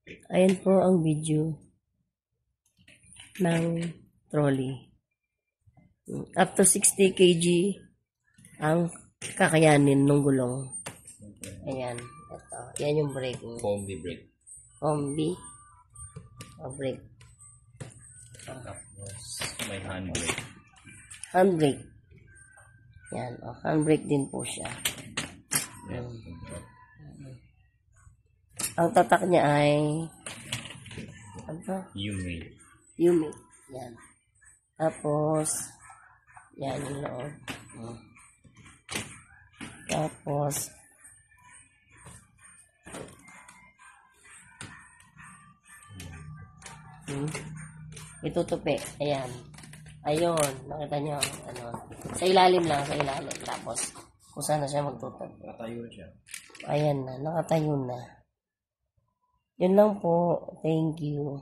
Ayan po ang video ng trolley. Up to 60 kg ang kakayanin ng gulong. Ayan. Ito. Yan yung brake. Combi brake. Combi. Brake. Tapos may handbrake. Handbrake. Yan. Handbrake din po siya. Ang tatak niya ay Yumi. Yumi. Yan. Tapos yan yung loob. Tapos itutupi. Ayan. Ayun. Nakita nyo. Ano. Sa ilalim lang. Sa ilalim. Tapos kung saan na siya magtutupi. Nakatayo siya. Ayan na. Nakatayo na. Yun lang po. Thank you.